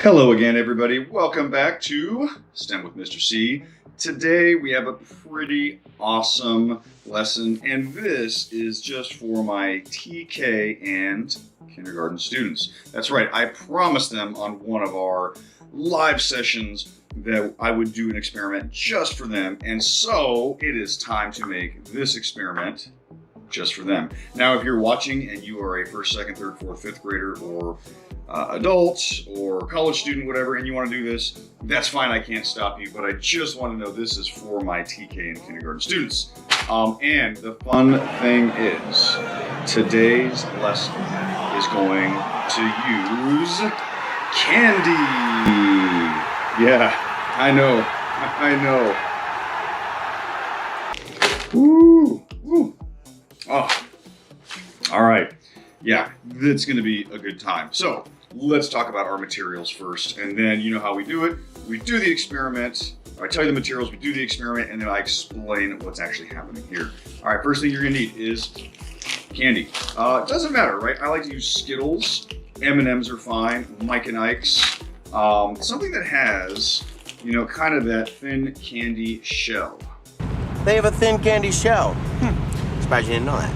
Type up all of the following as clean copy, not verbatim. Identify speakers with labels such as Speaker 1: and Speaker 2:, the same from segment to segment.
Speaker 1: Hello again, everybody. Welcome back to STEM with Mr. C. Today we have a pretty awesome lesson, and this is just for my TK and kindergarten students. That's right, I promised them on one of our live sessions that I would do an experiment just for them, and so it is time to make this experiment just for them. Now, if you're watching and you are a first, second, third, fourth, fifth grader, or adult or college student, whatever, and you want to do this, that's fine, I can't stop you, but I just want to know this is for my TK and kindergarten students. And the fun thing is, today's lesson is going to use candy. Yeah, I know. Woo, woo. Oh, all right. Yeah, it's going to be a good time. So let's talk about our materials first, and then you know how we do it. We do the experiment. I tell you the materials, we do the experiment, and then I explain what's actually happening here. All right, first thing you're going to need is candy. It doesn't matter, right? I like to use Skittles. M&Ms are fine. Mike and Ikes. Something that has, you know, kind of that thin candy shell.
Speaker 2: They have a thin candy shell. Surprised you didn't know that.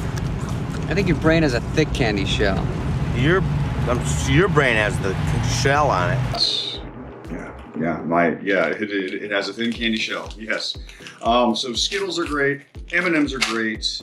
Speaker 3: I think your brain has a thick candy shell.
Speaker 2: Your brain has the shell on it.
Speaker 1: It has a thin candy shell. Yes. So Skittles are great. M&Ms are great.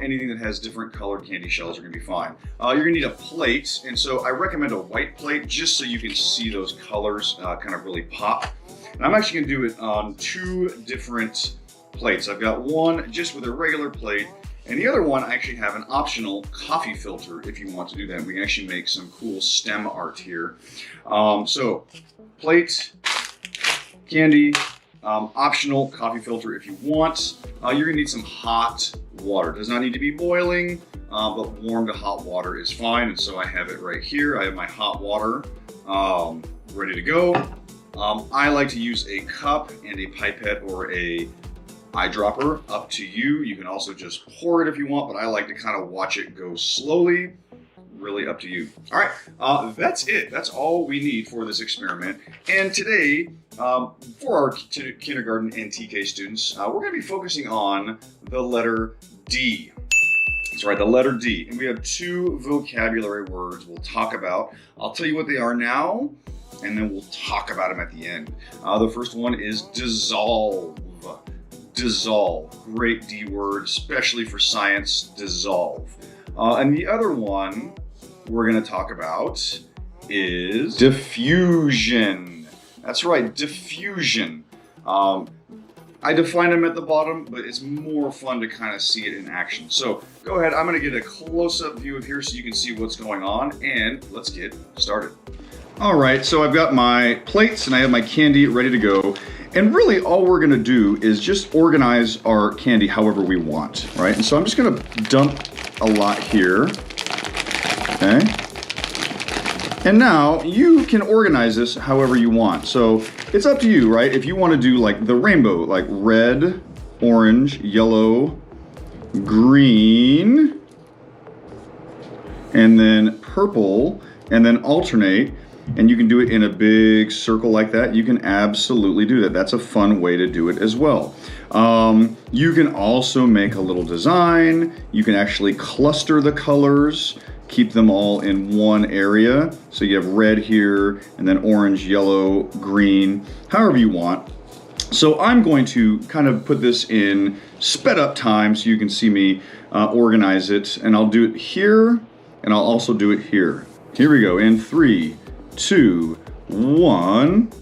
Speaker 1: Anything that has different colored candy shells are going to be fine. You're going to need a plate, and so I recommend a white plate just so you can see those colors kind of really pop. And I'm actually going to do it on two different plates. I've got one just with a regular plate, and the other one I actually have an optional coffee filter if you want to do that. We can actually make some cool STEM art here. So plate, candy, optional coffee filter if you want. You're gonna need some hot water. It does not need to be boiling, but warm to hot water is fine. And so I have it right here. I have my hot water ready to go. I like to use a cup and a pipette or a eyedropper, up to you. You can also just pour it if you want, but I like to kind of watch it go slowly. Really up to you. All right, that's it. That's all we need for this experiment. And today, for our kindergarten and TK students, we're going to be focusing on the letter D. That's right, the letter D. And we have two vocabulary words we'll talk about. I'll tell you what they are now, and then we'll talk about them at the end. The first one is dissolve. Dissolve. Great D word, especially for science, dissolve. And the other one we're going to talk about is diffusion. That's right, diffusion. I define them at the bottom, but it's more fun to kind of see it in action. So go ahead, I'm going to get a close-up view of here so you can see what's going on, and let's get started. All right, so I've got my plates and I have my candy ready to go. And really all we're gonna do is just organize our candy however we want, right? And so I'm just gonna dump a lot here, okay? And now you can organize this however you want. So it's up to you, right? If you wanna do like the rainbow, like red, orange, yellow, green, and then purple, and then alternate, and you can do it in a big circle like that, you can absolutely do that. That's a fun way to do it as well. You can also make a little design. You can actually cluster the colors, keep them all in one area. So you have red here, and then orange, yellow, green, however you want. So I'm going to kind of put this in sped up time so you can see me organize it. And I'll do it here, and I'll also do it here. Here we go, in 3, 2, 1.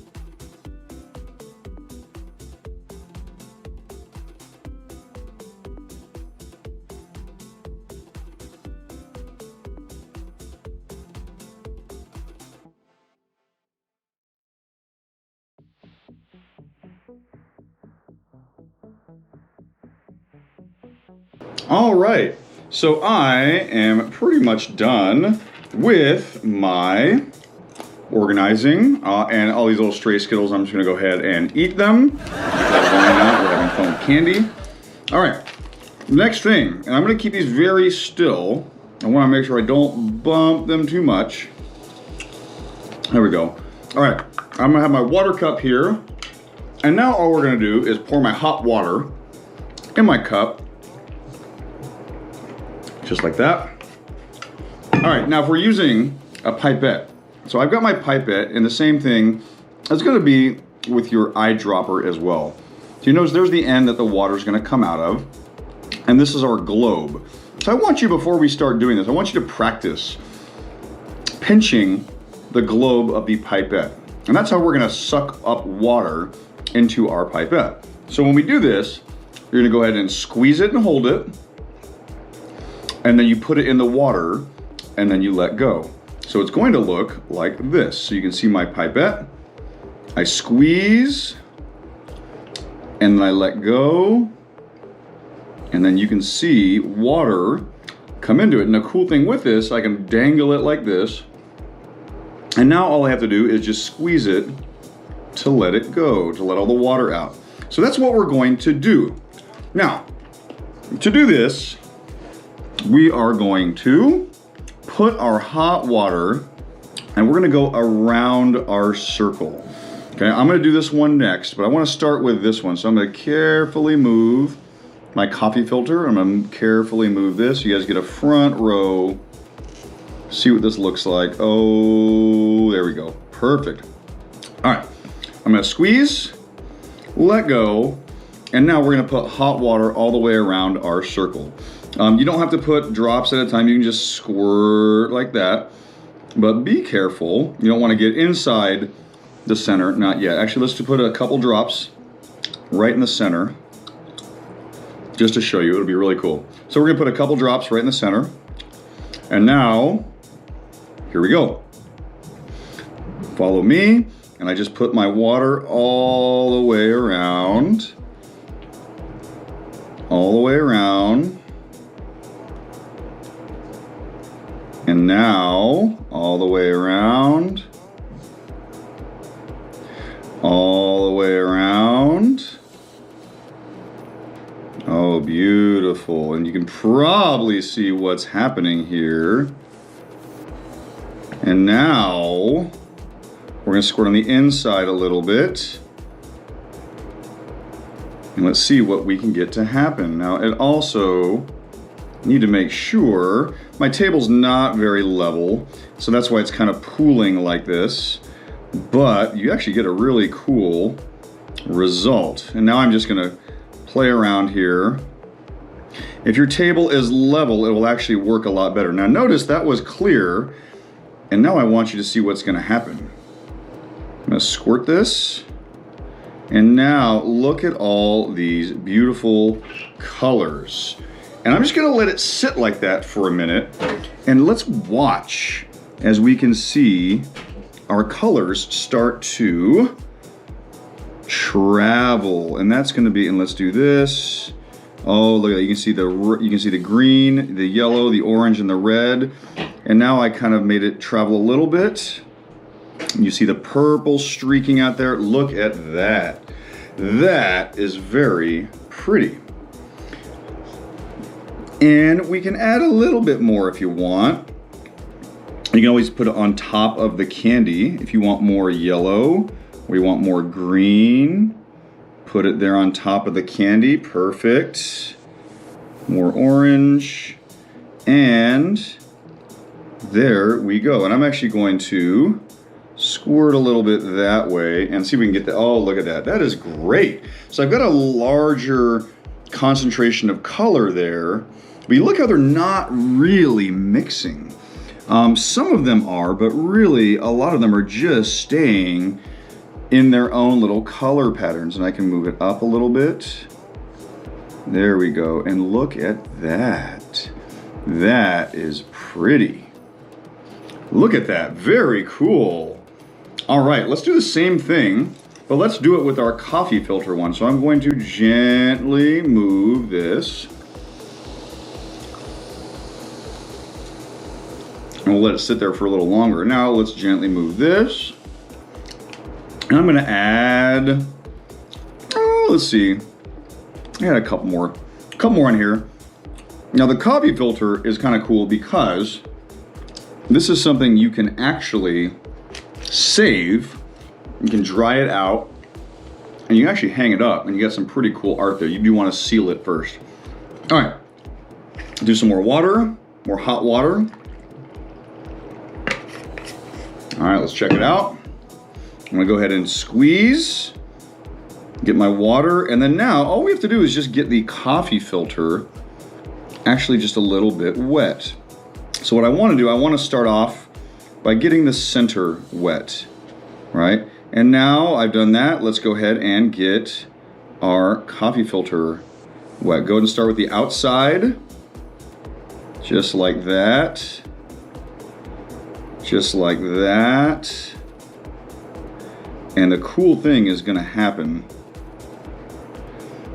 Speaker 1: All right, so I am pretty much done with my organizing and all these little stray Skittles. I'm just gonna go ahead and eat them. Why not? We're having fun with candy. All right, next thing, and I'm gonna keep these very still. I wanna make sure I don't bump them too much. There we go. All right, I'm gonna have my water cup here. And now all we're gonna do is pour my hot water in my cup. Just like that. All right, now if we're using a pipette. So I've got my pipette, and the same thing is gonna be with your eyedropper as well. So you notice there's the end that the water's gonna come out of, and this is our globe. So I want you, before we start doing this, I want you to practice pinching the globe of the pipette. And that's how we're gonna suck up water into our pipette. So when we do this, you're gonna go ahead and squeeze it and hold it, and then you put it in the water, and then you let go. So it's going to look like this. So you can see my pipette. I squeeze, and then I let go, and then you can see water come into it. And the cool thing with this, I can dangle it like this, and now all I have to do is just squeeze it to let it go, to let all the water out. So that's what we're going to do. Now, to do this, we are going to put our hot water, and we're gonna go around our circle. Okay, I'm gonna do this one next, but I wanna start with this one. So I'm gonna carefully move my coffee filter. I'm gonna carefully move this. You guys get a front row. See what this looks like. Oh, there we go, perfect. All right, I'm gonna squeeze, let go, and now we're gonna put hot water all the way around our circle. You don't have to put drops at a time. You can just squirt like that, but be careful. You don't want to get inside the center, not yet. Actually, let's just put a couple drops right in the center, just to show you. It'll be really cool. So we're gonna put a couple drops right in the center, and now, here we go. Follow me, and I just put my water all the way around, all the way around. And now, all the way around, all the way around. Oh, beautiful. And you can probably see what's happening here. And now, we're gonna squirt on the inside a little bit. And let's see what we can get to happen. Now, it also need to make sure my table's not very level, so that's why it's kind of pooling like this, but you actually get a really cool result. And now I'm just gonna play around here. If your table is level, it will actually work a lot better. Now notice that was clear, and now I want you to see what's gonna happen. I'm gonna squirt this, and now look at all these beautiful colors. And I'm just gonna let it sit like that for a minute, and let's watch as we can see our colors start to travel. And that's gonna be, and let's do this. Oh, look at that, you can see the green, the yellow, the orange, and the red. And now I kind of made it travel a little bit. You see the purple streaking out there. Look at that. That is very pretty. And we can add a little bit more if you want. You can always put it on top of the candy if you want more yellow or you want more green. Put it there on top of the candy, perfect. More orange, and there we go. And I'm actually going to squirt a little bit that way and see if we can get that. Oh, look at that, that is great. So I've got a larger concentration of color there. But you look how they're not really mixing. Some of them are, but really a lot of them are just staying in their own little color patterns. And I can move it up a little bit. There we go, and look at that. That is pretty. Look at that, very cool. All right, let's do the same thing, but let's do it with our coffee filter one. So I'm going to gently move this. And we'll let it sit there for a little longer. Now let's gently move this. And I'm gonna add, let's see, I got a couple more in here. Now the coffee filter is kind of cool because this is something you can actually save You can dry it out, and you can actually hang it up, and you got some pretty cool art there. You do want to seal it first. All right, do some more water, more hot water. All right, let's check it out. I'm gonna go ahead and squeeze, get my water, and then now all we have to do is just get the coffee filter actually just a little bit wet. So what I want to do, I want to start off by getting the center wet, right? And now I've done that, let's go ahead and get our coffee filter wet. Go ahead and start with the outside, just like that. Just like that. And the cool thing is gonna happen.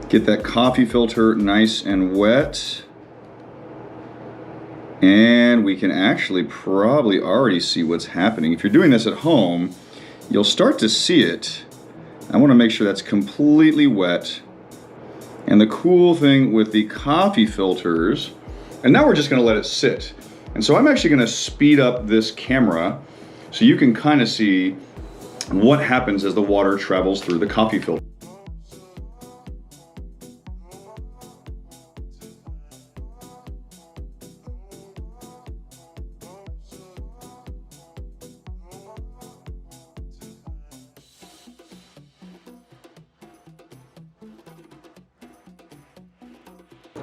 Speaker 1: Get that coffee filter nice and wet. And we can actually probably already see what's happening. If you're doing this at home, you'll start to see it. I wanna make sure that's completely wet. And the cool thing with the coffee filters, and now we're just gonna let it sit. And so I'm actually gonna speed up this camera so you can kind of see what happens as the water travels through the coffee filter.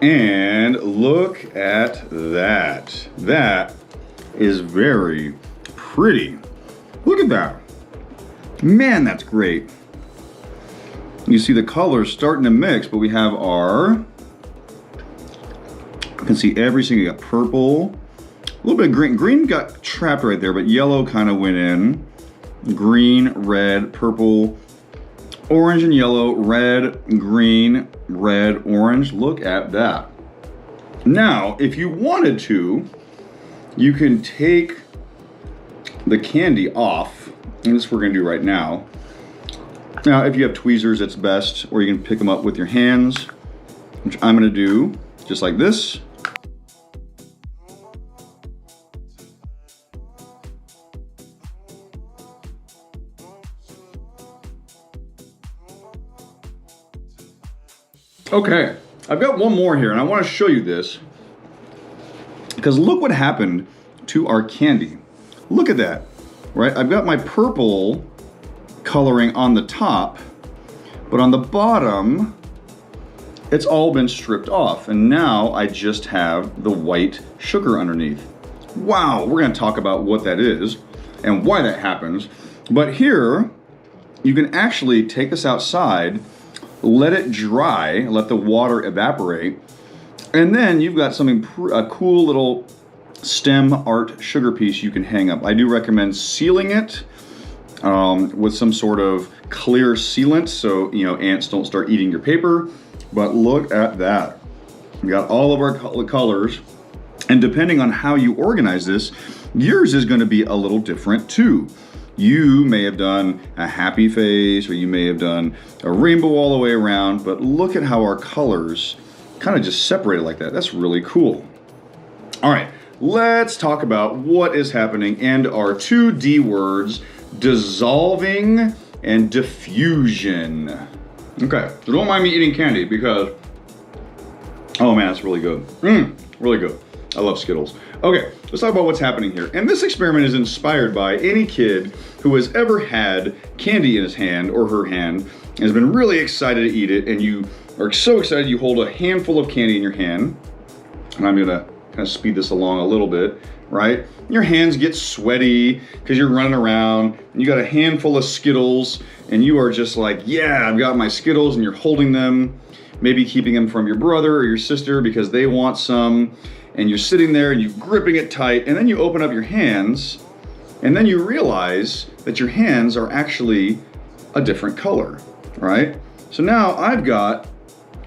Speaker 1: And look at that. That is very pretty. Look at that. Man, that's great. You see the colors starting to mix, but we have our, you can see everything. You got purple, a little bit of green. Green got trapped right there, but yellow kind of went in. Green, red, purple, orange and yellow, red, green, red, orange. Look at that. Now, if you wanted to, you can take the candy off, and this we're gonna do right now. Now, if you have tweezers, it's best, or you can pick them up with your hands, which I'm gonna do just like this. Okay, I've got one more here, and I want to show you this because look what happened to our candy. Look at that, right? I've got my purple coloring on the top, but on the bottom, it's all been stripped off, and now I just have the white sugar underneath. Wow, we're going to talk about what that is and why that happens. But here, you can actually take this outside, let it dry, let the water evaporate, and then you've got something, a cool little stem art sugar piece you can hang up. I do recommend sealing it with some sort of clear sealant so ants don't start eating your paper. But look at that. We got all of our colors, and depending on how you organize this, yours is going to be a little different too. You may have done a happy face, or you may have done a rainbow all the way around, but look at how our colors kind of just separated like that. That's really cool. All right, let's talk about what is happening and our 2D words, dissolving and diffusion. Okay, so don't mind me eating candy because, oh man, it's really good. Really good. I love Skittles. Okay, let's talk about what's happening here. And this experiment is inspired by any kid who has ever had candy in his hand or her hand and has been really excited to eat it, and you are so excited you hold a handful of candy in your hand. And I'm gonna kind of speed this along a little bit, right? Your hands get sweaty because you're running around and you got a handful of Skittles and you are just like, yeah, I've got my Skittles, and you're holding them, maybe keeping them from your brother or your sister because they want some. And you're sitting there and you're gripping it tight, and then you open up your hands, and then you realize that your hands are actually a different color, right? So now I've got,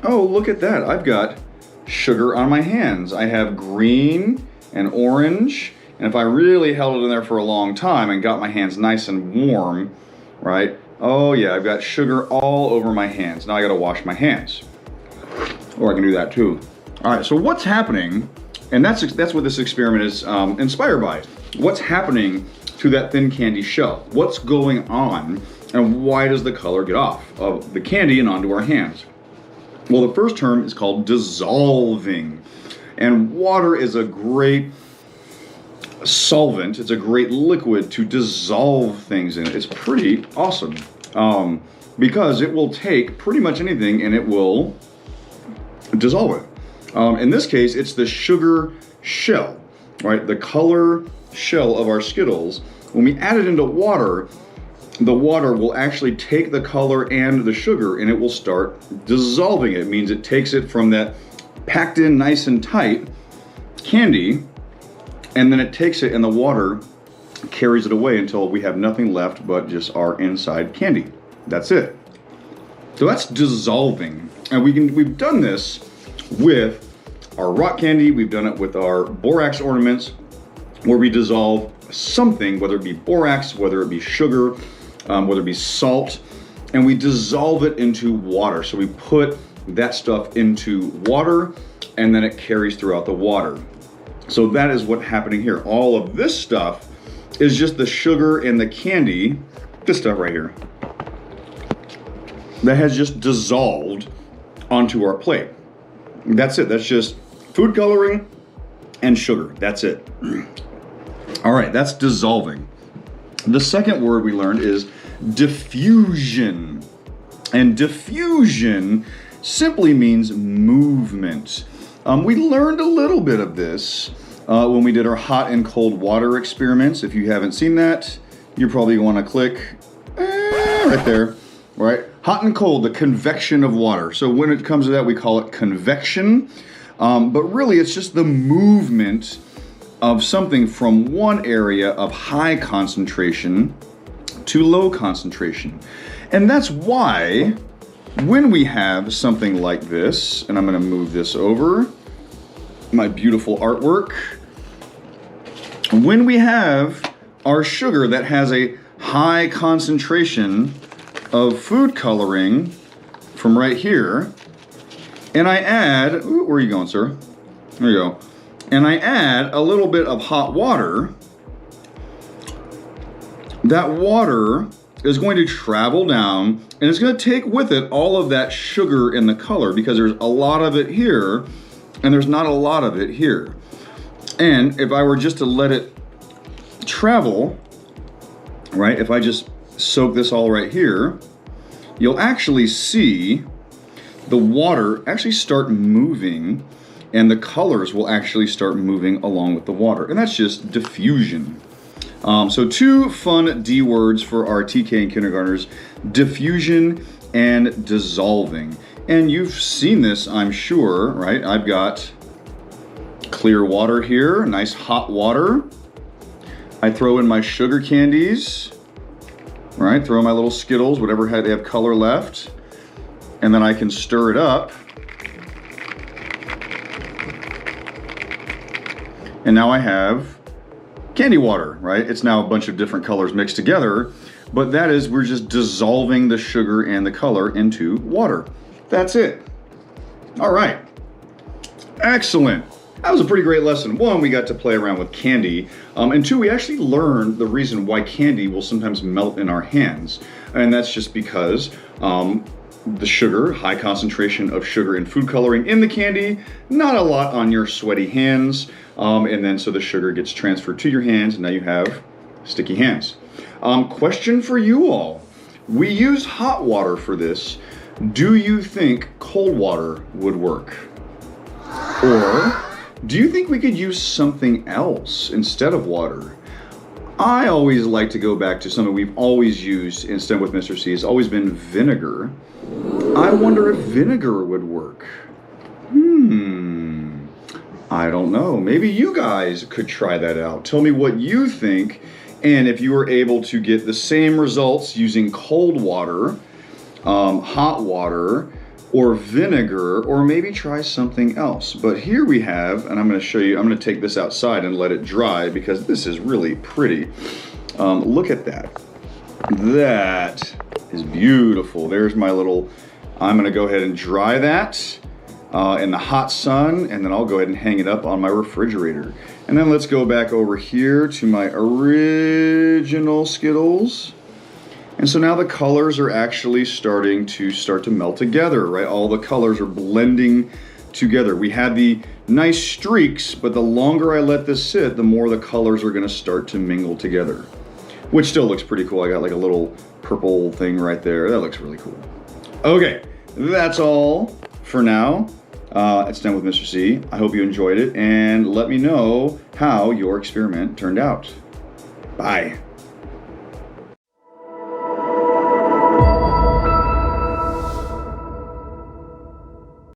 Speaker 1: oh, look at that. I've got sugar on my hands. I have green and orange, and if I really held it in there for a long time and got my hands nice and warm, right? Oh yeah, I've got sugar all over my hands. Now I gotta wash my hands. Or I can do that too. All right, so what's happening? And that's what this experiment is inspired by. What's happening to that thin candy shell? What's going on And why does the color get off of the candy and onto our hands? Well, the first term is called dissolving. And water is a great solvent. It's a great liquid to dissolve things in. It's pretty awesome because it will take pretty much anything and it will dissolve it. In this case, it's the sugar shell, right? The color shell of our Skittles. When we add it into water, the water will actually take the color and the sugar and it will start dissolving it. It means it takes it from that packed in nice and tight candy, and then it takes it and the water carries it away until we have nothing left but just our inside candy. That's it. So that's dissolving. And we've done this with our rock candy, we've done it with our borax ornaments, where we dissolve something, whether it be borax, whether it be sugar, whether it be salt, and we dissolve it into water. So we put that stuff into water and then it carries throughout the water. So that is what's happening here. All of this stuff is just the sugar and the candy, this stuff right here, that has just dissolved onto our plate. That's it. That's just food coloring and sugar. That's it. All right, that's dissolving. The second word we learned is diffusion. And diffusion simply means movement. We learned a little bit of this when we did our hot and cold water experiments. If you haven't seen that, you probably want to click right there, right? Hot and cold, the convection of water. So when it comes to that, we call it convection. But really, it's just the movement of something from one area of high concentration to low concentration. And that's why when we have something like this, and I'm going to move this over, my beautiful artwork, when we have our sugar that has a high concentration of food coloring from right here, and I add, ooh, where are you going, sir? There you go. And I add a little bit of hot water, that water is going to travel down and it's going to take with it all of that sugar and the color, because there's a lot of it here and there's not a lot of it here. And if I were just to let it travel, right, if I just soak this all right here, you'll actually see the water actually start moving and the colors will actually start moving along with the water. And that's just diffusion. So two fun D words for our TK and kindergartners: diffusion and dissolving. And you've seen this, I'm sure, right? I've got clear water here, nice hot water. I throw in my sugar candies, right? Throw in my little Skittles, whatever they have color left. And then I can stir it up. And now I have candy water, right? It's now a bunch of different colors mixed together, but that is, we're just dissolving the sugar and the color into water. That's it. All right. Excellent. That was a pretty great lesson. One, we got to play around with candy. And two, we actually learned the reason why candy will sometimes melt in our hands. And that's just because the sugar, high concentration of sugar and food coloring in the candy, not a lot on your sweaty hands. And then so the sugar gets transferred to your hands and now you have sticky hands. Question for you all. We use hot water for this. Do you think cold water would work? Or do you think we could use something else instead of water? I always like to go back to something we've always used instead with Mr. C. It's always been vinegar. I wonder if vinegar would work. I don't know. Maybe you guys could try that out. Tell me what you think, and if you were able to get the same results using cold water, hot water, or vinegar, or maybe try something else. But here we have, and I'm going to show you, I'm going to take this outside and let it dry because this is really pretty. Look at that. That is beautiful. There's my little, I'm going to go ahead and dry that in the hot sun, and then I'll go ahead and hang it up on my refrigerator. And then let's go back over here to my original Skittles. And so now the colors are actually starting to melt together, right? All the colors are blending together. We had the nice streaks, but the longer I let this sit, the more the colors are gonna start to mingle together, which still looks pretty cool. I got like a little purple thing right there. That looks really cool. Okay, that's all for now. It's done with Mr. C. I hope you enjoyed it, and let me know how your experiment turned out. Bye.